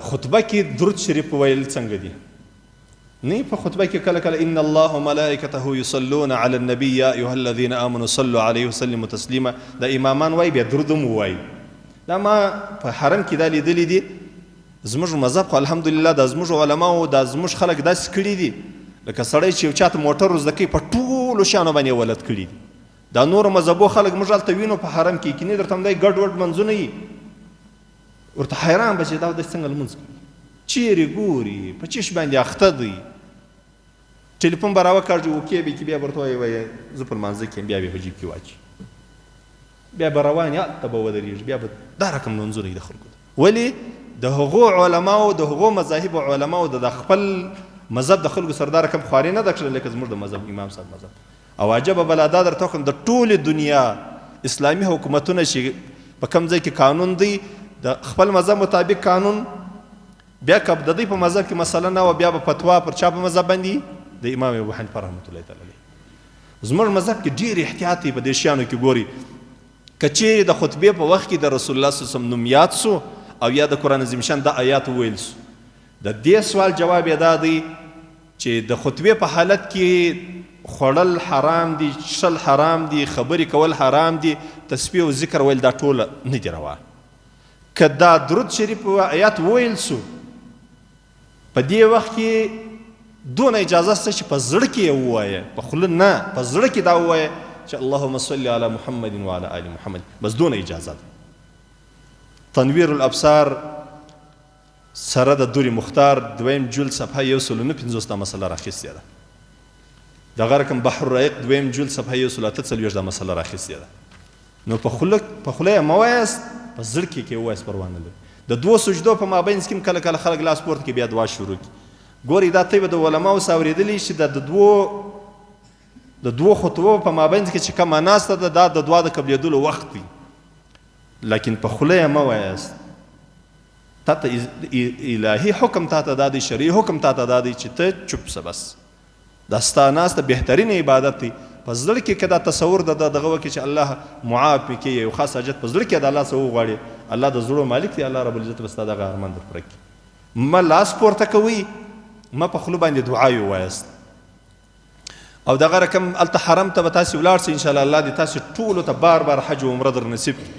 خطبه کې درود شریف ویل څنګه دي؟ نه په خطبه کې کله کله ان الله وملائکته یصلون علی النبی یا ایها الذین آمنوا صلوا علیه وسلموا تسلیما، د امامان وای بیا درود هم وای. دا ما په حرم کې دا لیدلی دي. زموږ مذهب خو الحمدلله د زموږ علماو د زموږ خلک داسې کړي دي لکه سړی چې یو چاته موټر زده کوي په ټولو شیانو باندې ولد کړي دي. دا نورو مذهبو خلک موږ هلته وینو په حرم کې کینې درته همدای ګډ وډ منځونه یي، ورته حیران به چې دا داسې څنګه لمونځ کوي، چیرې ګوري، په چش باندې اخته دی. ټلیفون به راوکاږي وکې به کې بیا ورته وایي زه په لمانځه کې یم، بیا به یې په جیب کې واچي، بیا به روان یې هلته به ودرېږي، بیا به دا رقم لمونځونه یي د خلکو. ولې د هغو علماو د هغو مذاهبو علماو د خپل مذهب د خلکو سره دا رقم خواري نه ده کړې لکه زموږ د مذهب امام صاحب مذهب. او عجبه بله دا درته وکړم د ټولې دنیا اسلامي حکومتونه چې په کوم ځای کې قانون دی د خپل مذهب مطابق قانون، بیا که د دوی په مذهب کې مسله نه وه بیا به فتوا پر چا په مذهب باندې د امام ابو حنیفه رحمت الله تعالی علیه. زموږ مذهب کې ډېر احتیاط دی په دې شیانو کې. ګوري که چیرې د خطبې په وخت کې د رسول الله صلی الله علیه وسلم نوم یاد سو او یا د قرآن عظیم شان د آیات وویل سو، د دې سوال جواب یې دا دی چې د خطبې په حالت کې خوړل حرام دي، څښل حرام دي، خبرې کول حرام دي، تسبیح او ذکر ویل دا ټوله نه دي روا. که دا درود شریف آیات وویل سو په دې وخت کې دونه اجازه شته چې په زړه کې یې ووایه، په خوله نه، په زړه کې دا ووایه چې اللهم صل علی محمد وعلى آل محمد، بس دونه اجازه ده. تنویر الابصار سره د دور مختار دویم جلد صفحه 159 مسله راخیستې ده. دغه رقم بحر الرایق دویم جلد صفحه 143 دا مسله راخیستې ده. نو په خوله یې مه وایاست، په زړه کې ووایاست، پروا نه لري. د دوو سجدو په مابینځ کې کله کله خلک لاس پورته کوي بیا دعا شروع کړي. ګورئ دا طیبه د علماو څخه اورېدلي چې د دوو خطبو په مابینځ کې چې کومه ناسته ده دا د دعا د قبلېدلو وخت دی، لیکن په خوله یې مه وایاست. تا ته الهي حکم تا ته دا دی، شرعي حکم تا ته دا دی چې ته چوپ سه، بس دا ستا ناسته بهترین عبادت دی. په زړه کې که دا تصور د دغه وکړي چې الله معاف پې کوي، یو خاص حاجت په زړه کې د الله څه وغواړي، الله د زړو مالک دی، الله رب العزت به ستا دغه ارمان در پوره کړي. مه لاس پورته کوئ، مه په خوله باندې دعا یې ووایاست. او دغه رقم هلته حرم ته به تاسې ولاړ سئ، انشاءالله الله دې تاسې ټولو ته بار بار حج و عمره در نصیب کړي.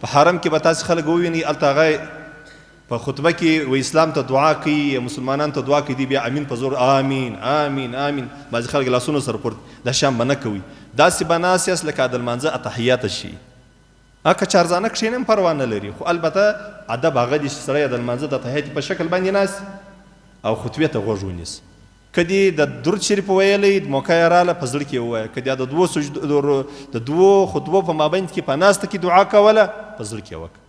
په حرم کې به تاسې خلک ووینئ هلته هغه په خطبه کې و اسلام ته دعا کوي، مسلمانانو ته دعا کوي، دی بیا امین په زور آمین آمین آمین. بعضې خلک لاسونو سره پورته، دا شیان به نه کوئ. داسې به ناست یاست لکه د لمانځه اتحیات شي. که چارزانه کښېنئ هم پروا نه لري، خو البته ادب هغه دي چې سړی د لمانځه د اتحیات په شکل باندې ناست او خطبې ته غوږ ونیسي. که دې د درود شریف ویلی موقع یې راله په زړه کې ووایه، که دې د دوو خطبو په مابین کې په ناسته کې دعا کوله په زړه کې وکړه.